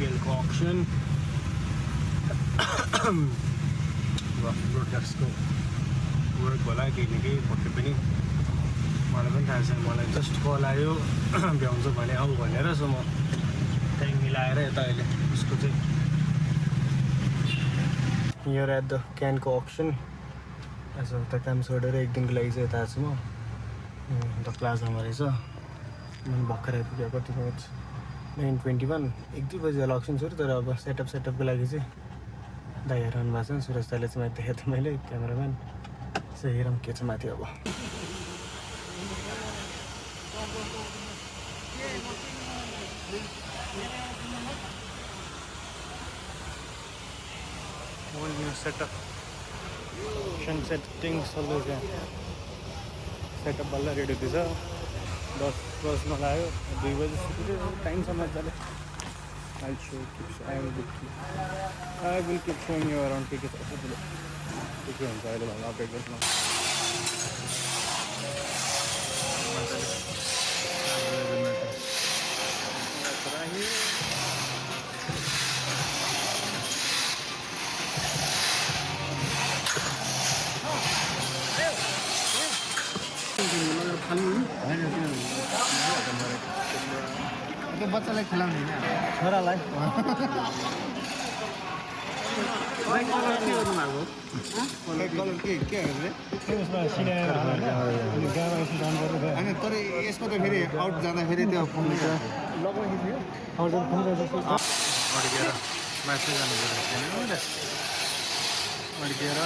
आइपिएलको auction ब्रोडकास्टको work होला केही न केही पक्कै पनि मलाई पनि थाहा छैन मलाई जस्ट कल आयो भ्याउँछ भने आऊ भनेर सो म टाइम मिलाएर यता अहिले उसको चाहिँ हियर एट द क्यानको अक्सन आज उता काम छोडेर एक दिनको लागि चाहिँ यता आएको छु म द प्लाजामा रहेछ मैले भर्खर आइपुग्यो कति बजी 9:21 1-2 बजी होला अक्सन सुरु तर अब सेटअपको लागि चाहिँ दाइ हेराउनु भएको छ सुरज दाइले चाहिँ माथि देखेको थिएँ मैले क्यामेराम्यान चाहिँ हेरौँ के छ माथि अब सेटअप सेटिङ चल्दैछ सेटअप बल्ल रेडी हुँदैछ 10 बज्न लाग्यो 2 बजी सुत्यो टाइमसम्म जाने I will keep showing you around के छ सबैले के हुन्छ अहिले भन्दा अपडेट गर्नु बच्चालाई खेलाउने छोरालाई तर यसको त फेरि आउट जाँदाखेरि त्यो अड्केर माथि जानु पर्यो अड्केर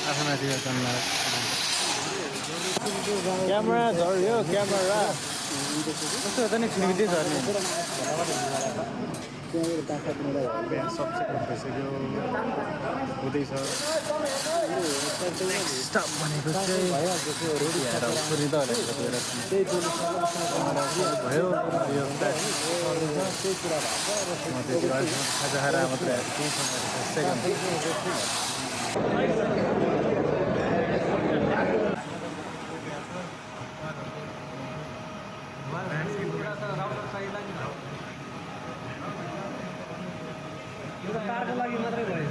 आफू माथि क्यामेरा झऱ्यो क्यामेरा कस्तो त नि छिमेकी झर्ने सब्जेक्ट भइसक्यो हुँदैछ स्टाफ भनेको चाहिँ भयो यो खाजा खाएर मात्रै कारको लागि मात्रै भयो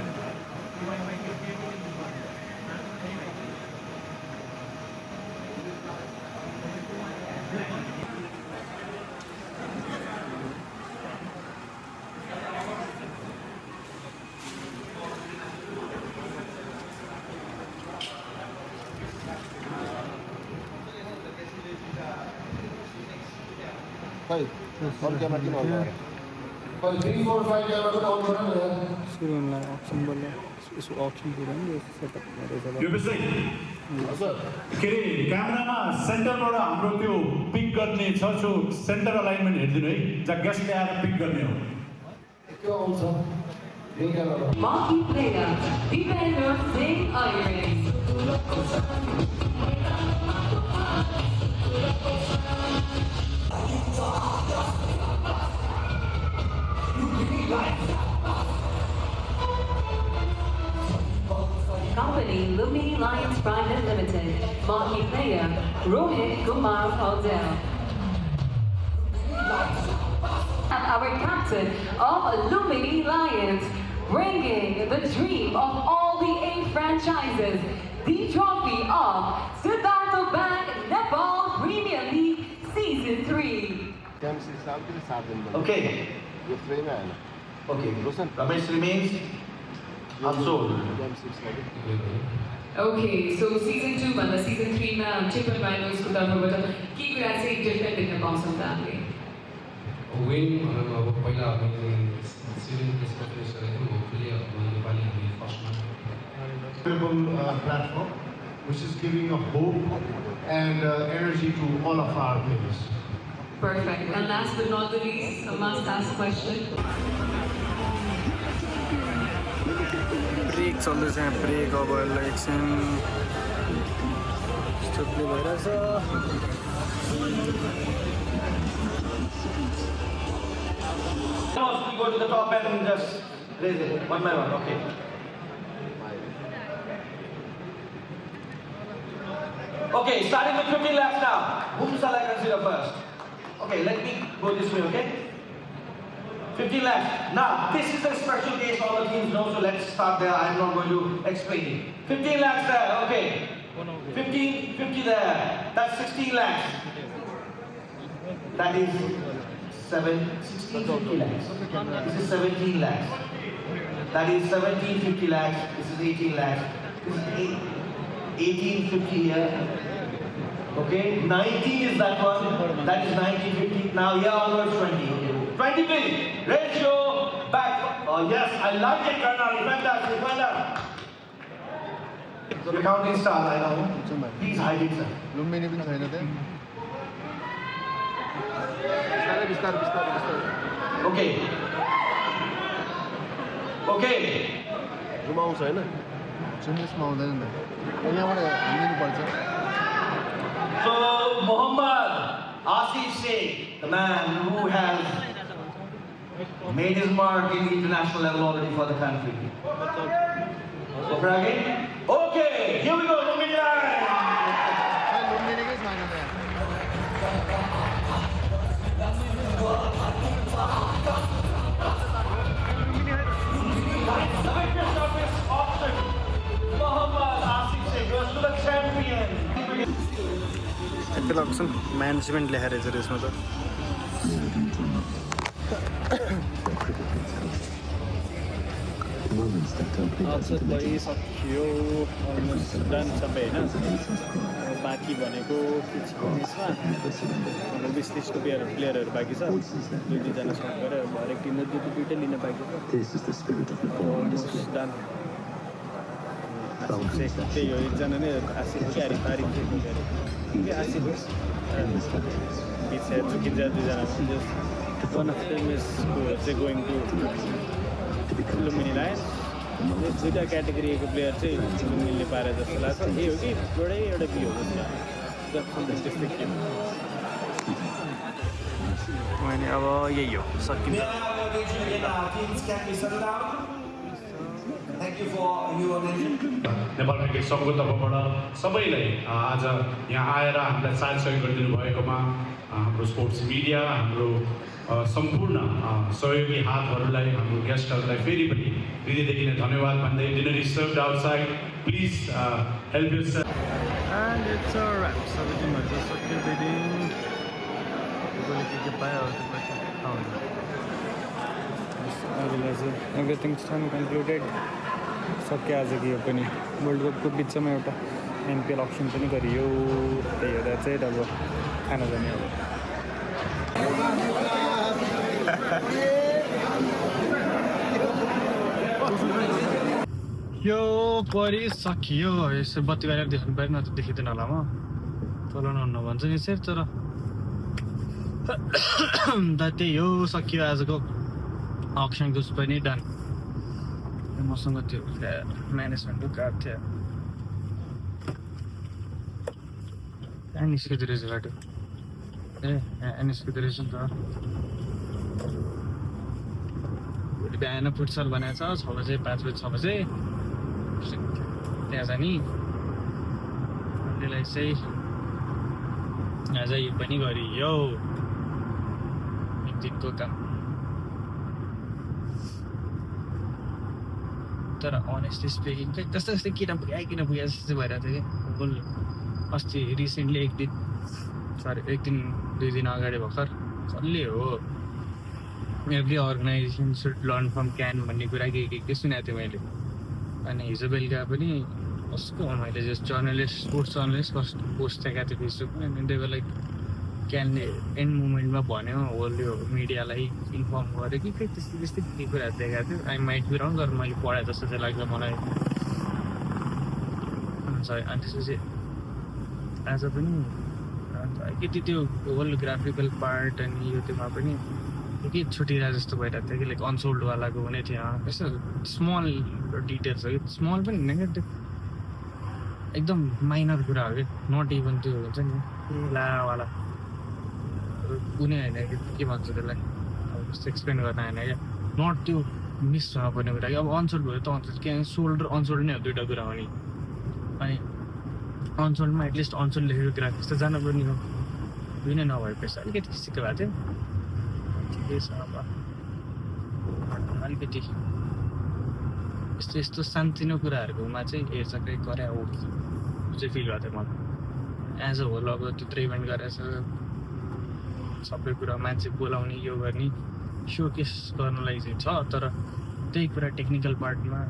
और कैमरा किन ऑन है पर 3 4 5 कैमरा को ऑन करना है सुरु हुन लाग्यो अप्सन बल्ल यसो अप्सन पुरा नि सेटअप गरेछ यो विषय हजुर के रे क्यामेरामा सेन्टरबाट हाम्रो त्यो पिक गर्ने छ सो सेन्टर अलाइनमेन्ट हेर्दिनु है जहाँ गेस्टले आएर पिक गर्ने हो क्यों आउँछ यो camera Marquee player, Vipender Singh Iyer. Company Lumini Lions Private Limited. Marquee player Rohit Kumar Paudel. And our captain of Lumini Lions, bringing the dream of all the 8 franchises, the trophy of Siddhartha Bank Nepal Premier League Season 3. Okay. यो frame है ना Okay. Ramesh remains unsold. Okay, so Season 2 and Season 3 में Chip and Rhinos को तर्फबाट के कुरा चाहिँ different देख्न पाउँछौँ त हामीले विन भनेको अब पहिला हामीले सिजन त्यसको प्लेस गरेको होपफुली अब नेपाली हामीले फर्स्टमा platform which is giving a hope and energy to all of our players. Perfect. And last but not the least, a must-ask question. Break चल्दैछ यहाँ ब्रेक अब एकछिन यस्तो प्ले भइरहेछ Go to the top and just raise it one by one. Okay. Okay, starting with 15 laps now. Whom shall I consider first? Okay, let me go this way, okay? 15 lakhs. Now, this is a special case, all the teams know, so let's start there. I'm not going to explain it. 15 lakhs there, okay. 50 there. That's 16 lakhs. That is 1650 lakhs. This is 17 lakhs. That is 1750 lakhs. This is 18 lakhs. This is 1850 here. Okay, 90 is that one. That is 1950. Now here onwards 20. 20 please. Ratio back. Oh yes, I like it, Colonel. Defender. So the counting stars, I know. Please hide it, sir. Lumbini पनि छैन त्यहाँ बिस्तारै Okay. Okay. घुमाउँछ होइन सुन्नेसमा आउँदैन नि त यहाँबाट हानिदिनु पर्छ So Muhammad Asif Sheikh, the man who has made his mark in the international level already for the country. Over again? Okay, here we go, Lumbini line. लुम्बिनीकै छैन त्यहाँ The biggest of this option, Muhammad Asif Sheikh goes to the champion. Apple option management लेखेर रहेछ यसमा त भइसक्यो almost done सबै होइन बाँकी भनेको के छ यसमा 20-30 प्लेयरहरू बाँकी छ 2-2जना सर्ट गरेर हरेक टिमले दुईटै लिन बाँकी छ डन त्यही हो एकजना नै आसिफ क्यारी तारिक आसिफ पिछे चुकिन्छ दुईजना वान अफ देम इज चाहिँ गोइङ टु लुम्बिनी लायन्स दुईवटा क्याटेगोरीको प्लेयर चाहिँ लुम्बिनीले पारे जस्तो लाग्छ यही हो कि एउटा बी हो जस्तो त्यस्तै के मैले अब यही हो सकिन्छ नेपाल क्रिकेट सङ्घको तर्फबाट सबैलाई आज यहाँ आएर हामीलाई साथ सहयोग गरिदिनु भएकोमा हाम्रो स्पोर्ट्स मिडिया हाम्रो सम्पूर्ण सहयोगी हातहरूलाई हाम्रो गेस्टहरूलाई फेरि पनि हृदयदेखि नै धन्यवाद भन्दै dinner is served outside please help yourself and it's a rap सबै टिमहरू सक्यो बिडिङ के पायो अरूलाई चाहिँ एभ्रिथिङ टाइम कन्क्लुडेड सक्यो आजको यो पनि वर्ल्ड कपको बिचमा एउटा एनपिएल अप्सन पनि गरियो त्यही हेर्दा चाहिँ अब खाना जाने अब यो परिसकियो यसो बत्ती गरेर देख्नु पऱ्यो न त देखिँदैन होला म चलाउनु भन्छ नि सर तर त्यही हो सकियो आजको अक्सन गुस पनि डन मसँग त्यो म्यानेजमेन्टको कार्ड थियो यहाँ निस्किँदो रहेछ बाटो यहाँ निस्किँदो रहेछ नि त भोलि बिहान फुटसल बनाएको छ 6 बजे 5 बजे 6 बजे त्यहाँ जाने त्यसलाई चाहिँ आज यो पनि गरियो एक दिनको काम तर अनेस्टली स्पिकिङ चाहिँ त्यस्तै किन पुग्यो जस्तो चाहिँ भइरहेको थियो कि अस्ति रिसेन्टली एक दिन 2 दिन अगाडि भर्खर कसले हो every organisation should learn from क्यान भन्ने कुरा के सुनेको थिएँ मैले अनि हिजो बेलुका पनि कसको मैले जस्ट स्पोर्ट्स जर्नलिस्ट पोस्ट देखाएको थिएँ फेसबुकमा अनि त्यो लाइक क्यानले एन्ड मुभमेन्टमा भन्यो होल यो मिडियालाई इन्फर्म गर्यो कि त्यस्तै के कुराहरू देखाएको थियो आई माइट बी रङ गरेर मैले पढाएँ जस्तो चाहिँ लाग्छ मलाई अनि त्यसपछि आज पनि अलिकति त्यो होल ग्राफिकल पार्ट अनि यो त्योमा पनि के छुटिरहेको जस्तो भइरहेको थियो कि लाइक अनसोल्डवालाको हुने थियो यस्तो स्मल डिटेल्स हो कि स्मल पनि होइन क्या त्यो एकदम माइनर कुरा हो कि नट इभन त्यो हुन्छ नि लावाला कुनै होइन कि के भन्छ त्यसलाई अब जस्तो एक्सप्लेन गर्न होइन क्या नट त्यो मिस हुनुपर्ने कुरा कि अब अनसोल्ड भयो त अनसोल्ड किनभने सोल्ड र अनसोल्ड नै हो दुइटा कुरा हो नि अनि अनसोल्डमा एटलिस्ट अनसोल्ड लेखेको कुरा त्यस्तो जानुपर्ने हो दुई नै नभएपछि अलिकति सिक्क भएको थियो ठिकै छ अब अलिकति यस्तो यस्तो सानोतिनो कुराहरूकोमा चाहिँ हेरचक्रै गरे हो कि चाहिँ फिल भएको थियो मलाई एज अ होल। अब त्यत्रो इभेन्ट गरेछ, सबै कुरा मान्छे बोलाउने यो गर्ने सोकेस गर्नलाई चाहिँ छ, तर त्यही कुरा टेक्निकल पार्टमा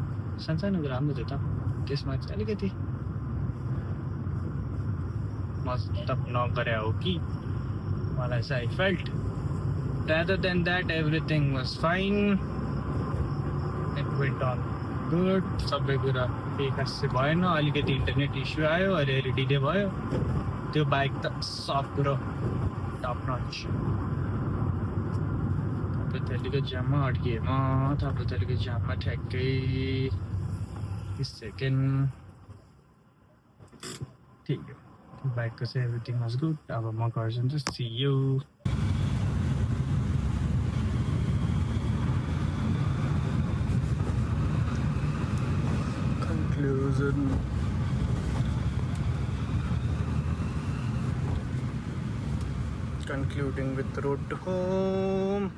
सानसानो कुरा राम्रो थियो त, त्यसमा चाहिँ अलिकति मतलब नगरे हो कि मलाई चाहिँ I felt. Rather than that, everything was fine. It went on good. सबै कुरा केही खासै भएन। अलिकति इन्टरनेट इस्यु आयो, अलिअलि डिले भयो, त्यो बाइक त सब कुरो टप नच। तपाईँको जाममा अड्किएँ म, तपाईँको जाममा ठ्याक्कै 30 सेकेन्ड। ठिक हो, बाइकको चाहिँ एभ्रिथिङ वाज गुड। अब म घर जान्छु, see you. Concluding with road to home.